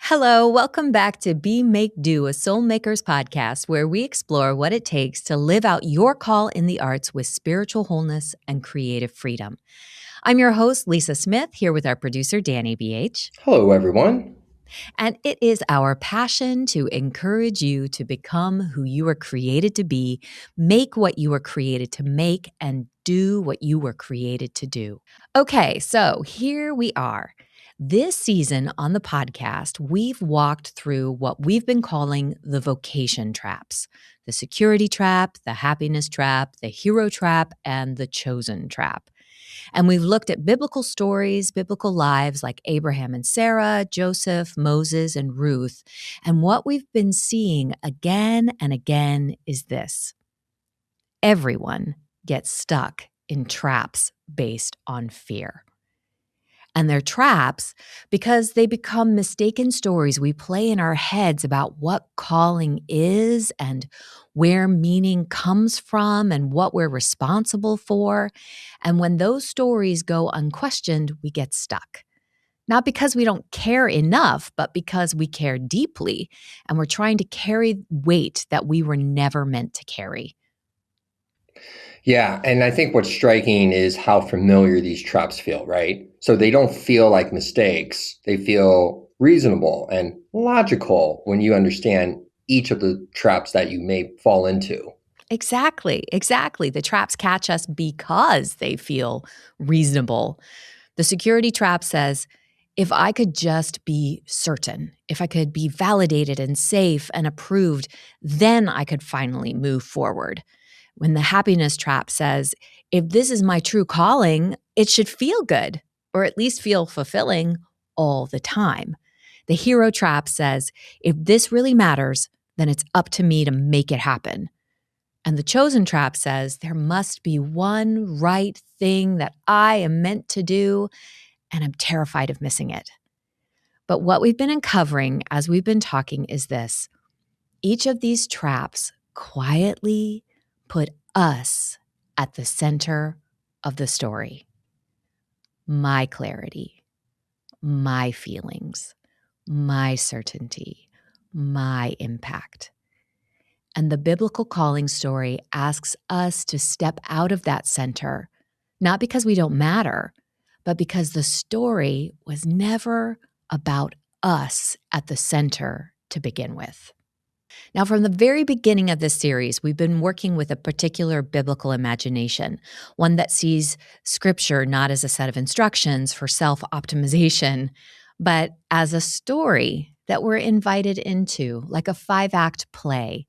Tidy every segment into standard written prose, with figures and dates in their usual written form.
Hello, welcome back to Be Make Do, a Soul Makers podcast, where we explore what it takes to live out your call in the arts with spiritual wholeness and creative freedom. I'm your host, Lisa Smith, here with our producer, Danny BH. Hello, everyone. And it is our passion to encourage you to become who you were created to be, make what you were created to make, and do what you were created to do. Okay, so here we are. This season on the podcast, we've walked through what we've been calling the vocation traps: the security trap, the happiness trap, the hero trap, and the chosen trap. And we've looked at biblical stories, biblical lives like Abraham and Sarah, Joseph, Moses, and Ruth. And what we've been seeing again and again is this: everyone gets stuck in traps based on fear. And they're traps because they become mistaken stories we play in our heads about what calling is and where meaning comes from and what we're responsible for. And when those stories go unquestioned, we get stuck. Not because we don't care enough, but because we care deeply and we're trying to carry weight that we were never meant to carry. Yeah, and I think what's striking is how familiar these traps feel, right? So they don't feel like mistakes. They feel reasonable and logical when you understand each of the traps that you may fall into. Exactly. The traps catch us because they feel reasonable. The security trap says, if I could just be certain, if I could be validated and safe and approved, then I could finally move forward. When the happiness trap says, if this is my true calling, it should feel good, or at least feel fulfilling all the time. The hero trap says, if this really matters, then it's up to me to make it happen. And the chosen trap says, there must be one right thing that I am meant to do, and I'm terrified of missing it. But what we've been uncovering as we've been talking is this: each of these traps quietly put us at the center of the story. My clarity, my feelings, my certainty, my impact. And the biblical calling story asks us to step out of that center, not because we don't matter, but because the story was never about us at the center to begin with. Now, from the very beginning of this series, we've been working with a particular biblical imagination, one that sees scripture not as a set of instructions for self-optimization, but as a story that we're invited into, like a 5-act play,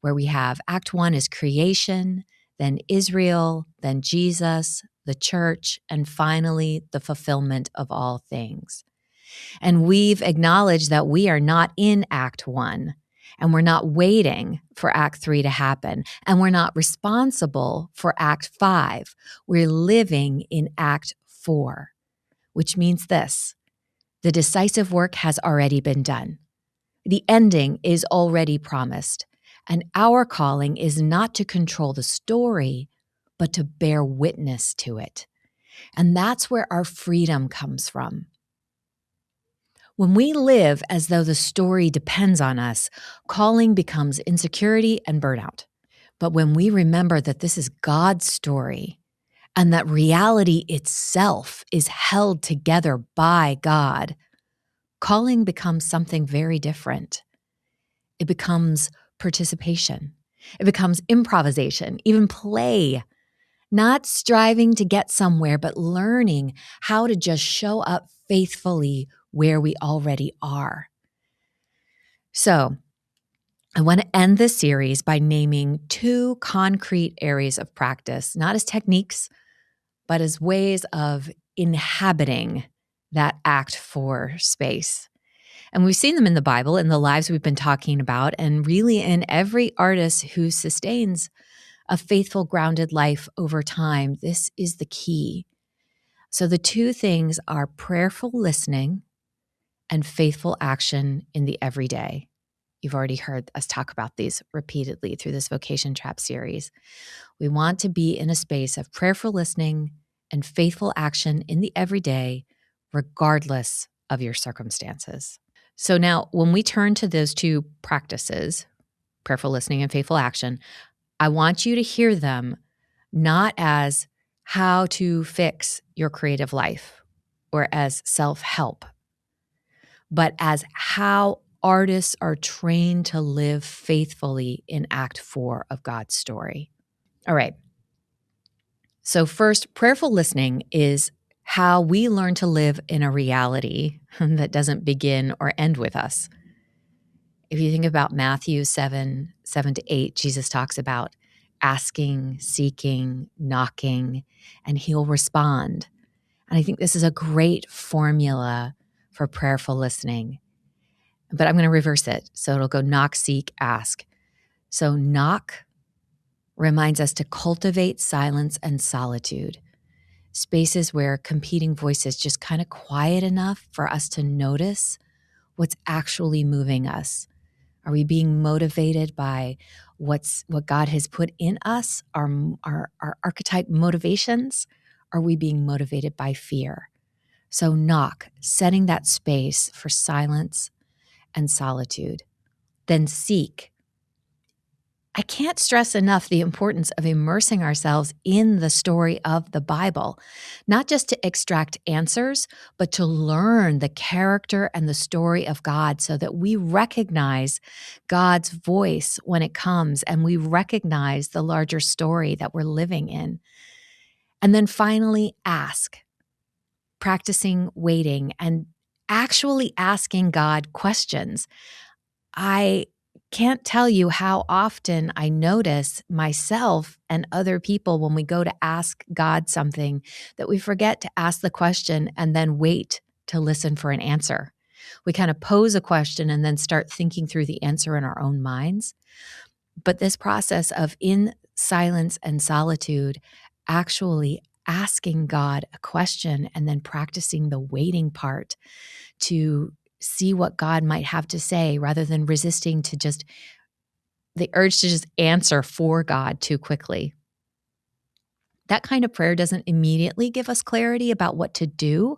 where we have Act 1 is creation, then Israel, then Jesus, the church, and finally the fulfillment of all things. And we've acknowledged that we are not in Act 1, and we're not waiting for Act 3 to happen, and we're not responsible for Act 5. We're living in Act 4, which means this: the decisive work has already been done. The ending is already promised, and our calling is not to control the story, but to bear witness to it. And that's where our freedom comes from. When we live as though the story depends on us, calling becomes insecurity and burnout. But when we remember that this is God's story and that reality itself is held together by God, calling becomes something very different. It becomes participation. It becomes improvisation, even play. Not striving to get somewhere, but learning how to just show up faithfully where we already are. So, I want to end this series by naming 2 concrete areas of practice, not as techniques, but as ways of inhabiting that Act 4 space. And we've seen them in the Bible, in the lives we've been talking about, and really in every artist who sustains a faithful, grounded life over time. This is the key. So the 2 things are prayerful listening and faithful action in the everyday. You've already heard us talk about these repeatedly through this Vocation Trap series. We want to be in a space of prayerful listening and faithful action in the everyday, regardless of your circumstances. So now, when we turn to those two practices, prayerful listening and faithful action, I want you to hear them not as how to fix your creative life or as self-help, but as how artists are trained to live faithfully in Act 4 of God's story. All right. So first, prayerful listening is how we learn to live in a reality that doesn't begin or end with us. If you think about Matthew 7:7-8, Jesus talks about asking, seeking, knocking, and he'll respond. And I think this is a great formula for prayerful listening. But I'm going to reverse it. So it'll go knock, seek, ask. So knock reminds us to cultivate silence and solitude, spaces where competing voices just kind of quiet enough for us to notice what's actually moving us. Are we being motivated by what God has put in us, our archetype motivations? Are we being motivated by fear? So knock, setting that space for silence and solitude. Then seek. I can't stress enough the importance of immersing ourselves in the story of the Bible, not just to extract answers, but to learn the character and the story of God so that we recognize God's voice when it comes and we recognize the larger story that we're living in. And then finally, ask, practicing waiting and actually asking God questions. I can't tell you how often I notice myself and other people when we go to ask God something that we forget to ask the question and then wait to listen for an answer. We kind of pose a question and then start thinking through the answer in our own minds. But this process of in silence and solitude, actually asking God a question and then practicing the waiting part to see what God might have to say rather than resisting to just the urge to just answer for God too quickly. That kind of prayer doesn't immediately give us clarity about what to do,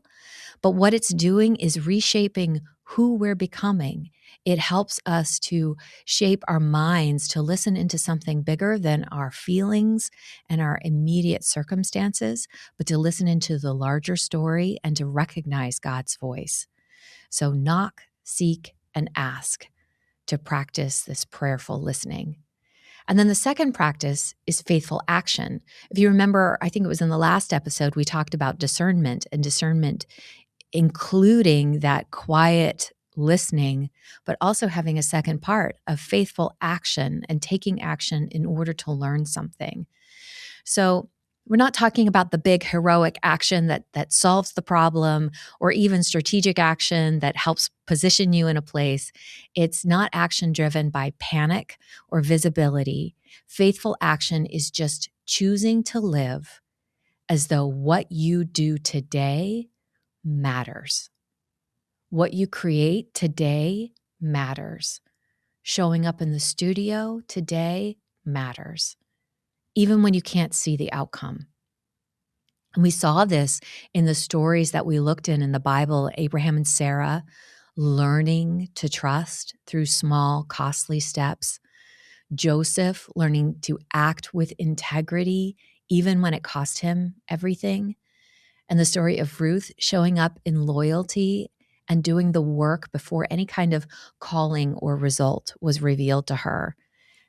but what it's doing is reshaping who we're becoming. It helps us to shape our minds to listen into something bigger than our feelings and our immediate circumstances, but to listen into the larger story and to recognize God's voice. So knock, seek, and ask to practice this prayerful listening. And then the second practice is faithful action. If you remember, I think it was in the last episode, we talked about discernment and discernment, including that quiet listening, but also having a second part of faithful action and taking action in order to learn something. So we're not talking about the big heroic action that solves the problem or even strategic action that helps position you in a place. It's not action driven by panic or visibility. Faithful action is just choosing to live as though what you do today matters. What you create today matters. Showing up in the studio today matters, even when you can't see the outcome. And we saw this in the stories that we looked in the Bible, Abraham and Sarah learning to trust through small, costly steps. Joseph learning to act with integrity, even when it cost him everything. And the story of Ruth showing up in loyalty and doing the work before any kind of calling or result was revealed to her.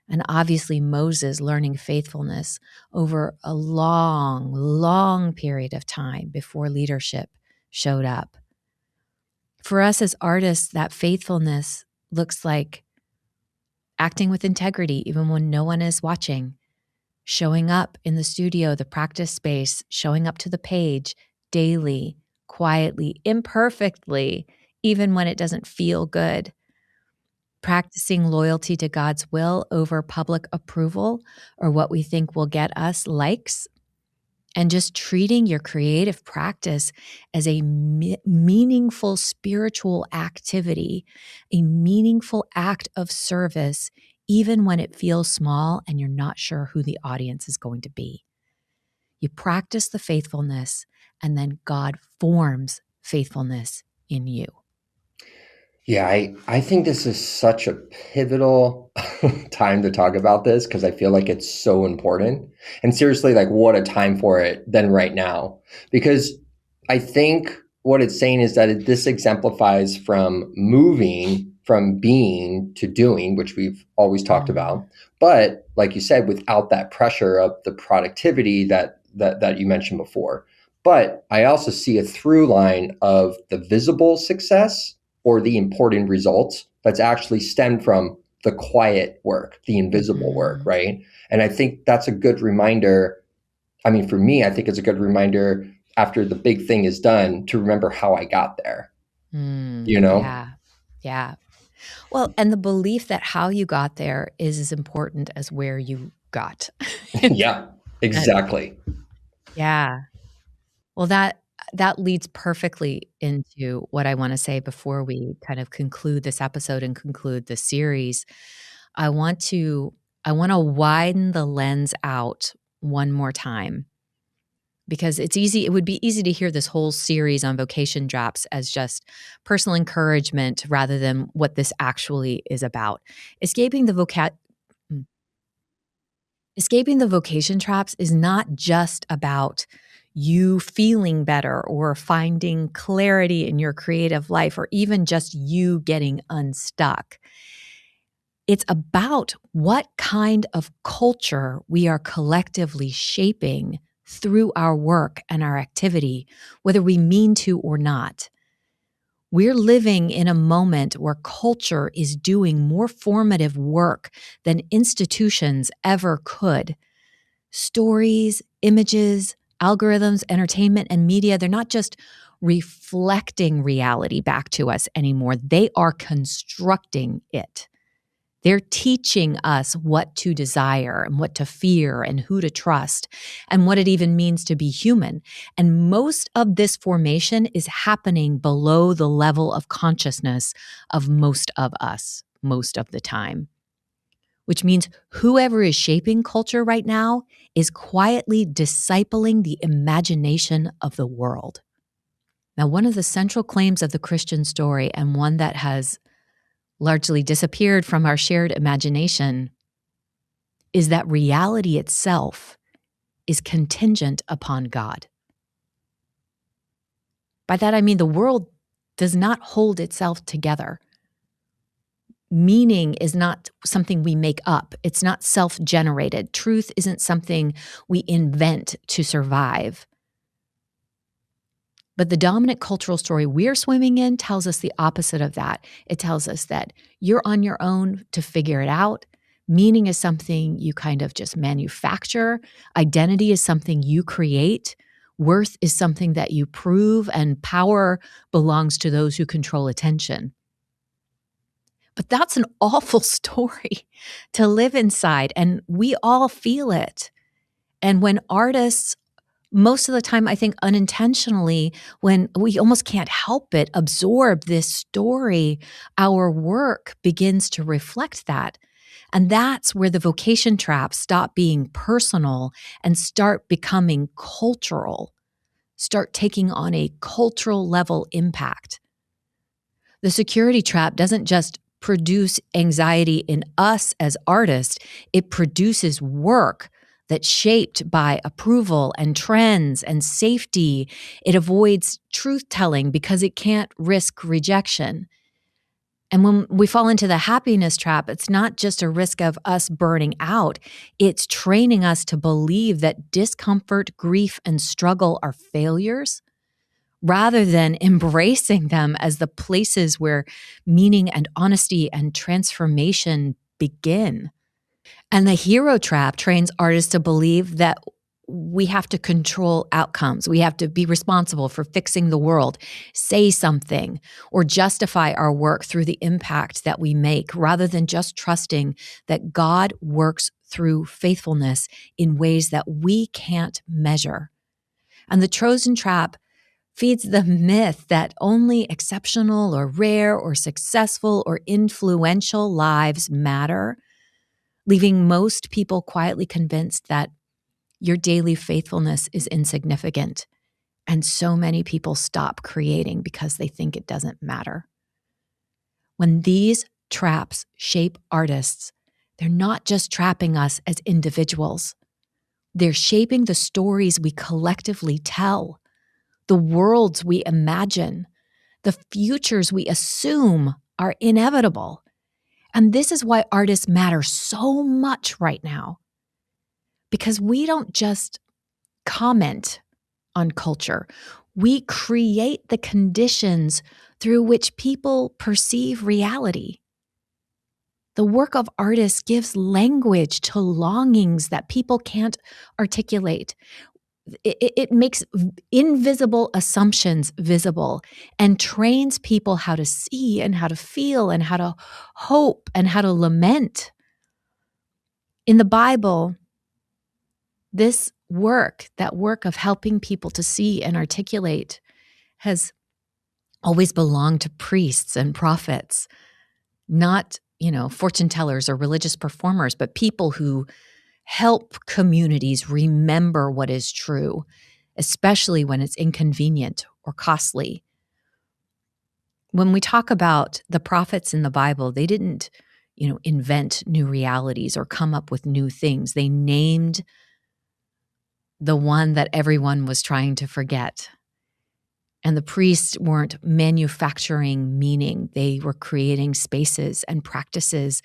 And obviously Moses learning faithfulness over a long, long period of time before leadership showed up. For us as artists, that faithfulness looks like acting with integrity even when no one is watching, showing up in the studio, the practice space, showing up to the page daily, quietly, imperfectly, even when it doesn't feel good. Practicing loyalty to God's will over public approval or what we think will get us likes, and just treating your creative practice as a meaningful spiritual activity, a meaningful act of service, even when it feels small and you're not sure who the audience is going to be. You practice the faithfulness, and then God forms faithfulness in you. Yeah, I think this is such a pivotal time to talk about this because I feel like it's so important. And seriously, like what a time for it than right now. Because I think what it's saying is that this exemplifies from moving from being to doing, which we've always talked Mm. about. But like you said, without that pressure of the productivity that you mentioned before. But I also see a through line of the visible success or the important results that's actually stemmed from the quiet work, the invisible work, Mhm. right? And I think that's a good reminder. I mean, for me, I think it's a good reminder after the big thing is done to remember how I got there, Mm. you know? Yeah. Yeah. Well, and the belief that how you got there is as important as where you got. Yeah, That exactly. yeah. Well, that leads perfectly into what I wanna say before we kind of conclude this episode and conclude the series. I want to I wanna widen the lens out one more time because it would be easy to hear this whole series on vocation drops as just personal encouragement rather than what this actually is about. Escaping the voca mm, escaping the vocation traps is not just about you feeling better or finding clarity in your creative life or even just you getting unstuck. It's about what kind of culture we are collectively shaping through our work and our activity, whether we mean to or not. We're living in a moment where culture is doing more formative work than institutions ever could. Stories, images, algorithms, entertainment, and media, they're not just reflecting reality back to us anymore, they are constructing it. They're teaching us what to desire and what to fear and who to trust and what it even means to be human. And most of this formation is happening below the level of consciousness of most of us, most of the time, which means whoever is shaping culture right now is quietly discipling the imagination of the world. Now, one of the central claims of the Christian story, and one that has largely disappeared from our shared imagination, is that reality itself is contingent upon God. By that, I mean the world does not hold itself together. Meaning is not something we make up. It's not self-generated. Truth isn't something we invent to survive. But the dominant cultural story we're swimming in tells us the opposite of that. It tells us that you're on your own to figure it out. Meaning is something you kind of just manufacture. Identity is something you create. Worth is something that you prove, and power belongs to those who control attention. But that's an awful story to live inside, and we all feel it. And when artists, most of the time, I think unintentionally, when we almost can't help it, absorb this story, our work begins to reflect that. And that's where the vocation traps stop being personal and start becoming cultural, start taking on a cultural level impact. The security trap doesn't just produce anxiety in us as artists, it produces work that's shaped by approval and trends and safety. It avoids truth telling because it can't risk rejection. And when we fall into the happiness trap, it's not just a risk of us burning out, it's training us to believe that discomfort, grief, and struggle are failures rather than embracing them as the places where meaning and honesty and transformation begin. And the hero trap trains artists to believe that we have to control outcomes. We have to be responsible for fixing the world, say something, or justify our work through the impact that we make, rather than just trusting that God works through faithfulness in ways that we can't measure. And the Trojan trap feeds the myth that only exceptional or rare or successful or influential lives matter, leaving most people quietly convinced that your daily faithfulness is insignificant. And so many people stop creating because they think it doesn't matter. When these traps shape artists, they're not just trapping us as individuals. They're shaping the stories we collectively tell, the worlds we imagine, the futures we assume are inevitable. And this is why artists matter so much right now. Because we don't just comment on culture, we create the conditions through which people perceive reality. The work of artists gives language to longings that people can't articulate. It makes invisible assumptions visible and trains people how to see and how to feel and how to hope and how to lament. In the Bible, this work, that work of helping people to see and articulate, has always belonged to priests and prophets, not, fortune tellers or religious performers, but people who help communities remember what is true, especially when it's inconvenient or costly. When we talk about the prophets in the Bible, they didn't, invent new realities or come up with new things. They named the one that everyone was trying to forget. And the priests weren't manufacturing meaning. They were creating spaces and practices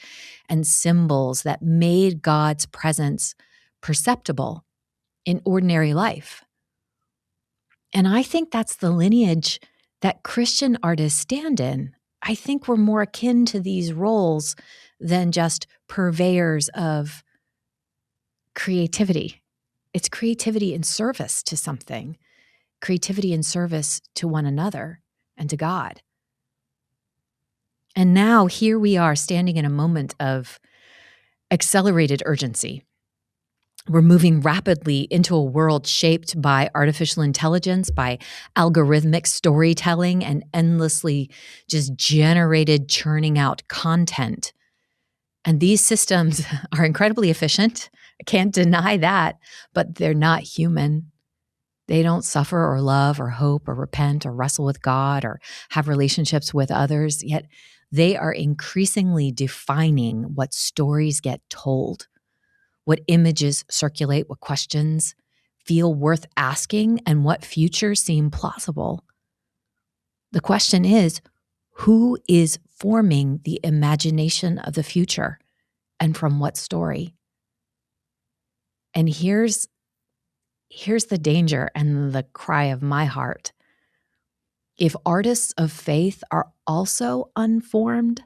and symbols that made God's presence perceptible in ordinary life. And I think that's the lineage that Christian artists stand in. I think we're more akin to these roles than just purveyors of creativity. It's creativity in service to something. Creativity in service to one another and to God. And now here we are standing in a moment of accelerated urgency. We're moving rapidly into a world shaped by artificial intelligence, by algorithmic storytelling, and endlessly just generated, churning out content. And these systems are incredibly efficient. I can't deny that, but they're not human. They don't suffer or love or hope or repent or wrestle with God or have relationships with others, yet they are increasingly defining what stories get told, what images circulate, what questions feel worth asking, and what futures seem plausible. The question is, who is forming the imagination of the future, and from what story? And here's the danger and the cry of my heart. If artists of faith are also unformed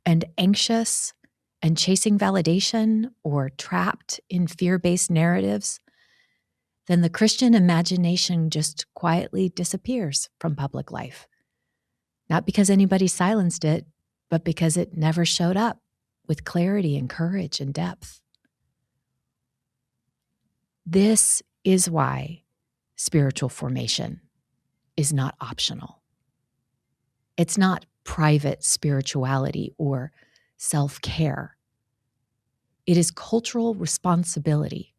and anxious and chasing validation or trapped in fear-based narratives, then the Christian imagination just quietly disappears from public life. Not because anybody silenced it, but because it never showed up with clarity and courage and depth. This is why spiritual formation is not optional. It's not private spirituality or self-care. It is cultural responsibility.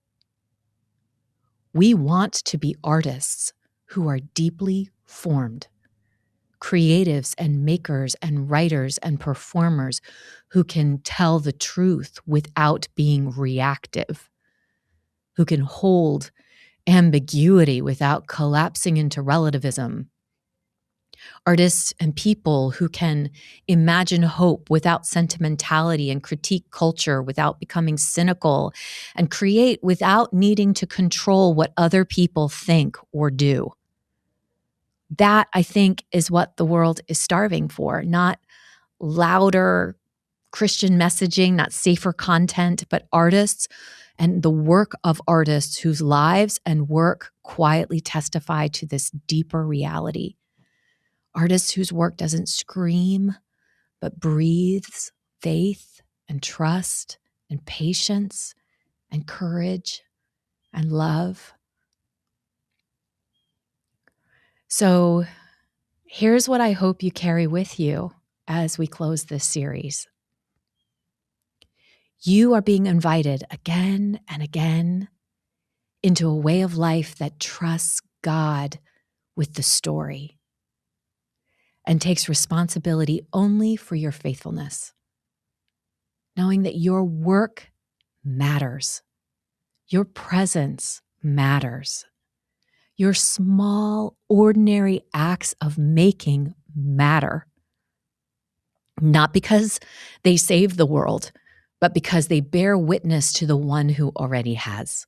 We want to be artists who are deeply formed, creatives and makers and writers and performers who can tell the truth without being reactive, who can hold ambiguity without collapsing into relativism. Artists and people who can imagine hope without sentimentality and critique culture without becoming cynical and create without needing to control what other people think or do. That, I think, is what the world is starving for, not louder Christian messaging, not safer content, but artists and the work of artists whose lives and work quietly testify to this deeper reality. Artists whose work doesn't scream, but breathes faith and trust and patience and courage and love. So here's what I hope you carry with you as we close this series. You are being invited again and again into a way of life that trusts God with the story. and takes responsibility only for your faithfulness. Knowing that your work matters, your presence matters, your small, ordinary acts of making matter. Not because they save the world, but because they bear witness to the one who already has.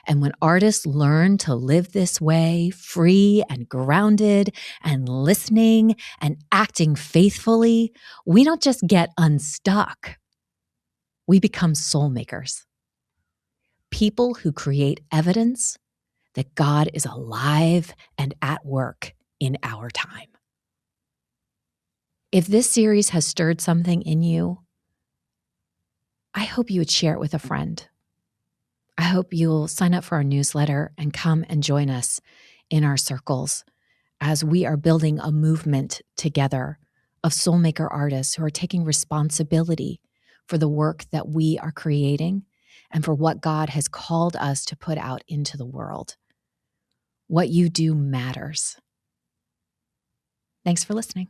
And when artists learn to live this way, free and grounded and listening and acting faithfully, we don't just get unstuck. We become soul makers. People who create evidence that God is alive and at work in our time. If this series has stirred something in you, I hope you would share it with a friend. I hope you'll sign up for our newsletter and come and join us in our circles as we are building a movement together of soulmaker artists who are taking responsibility for the work that we are creating and for what God has called us to put out into the world. What you do matters. Thanks for listening.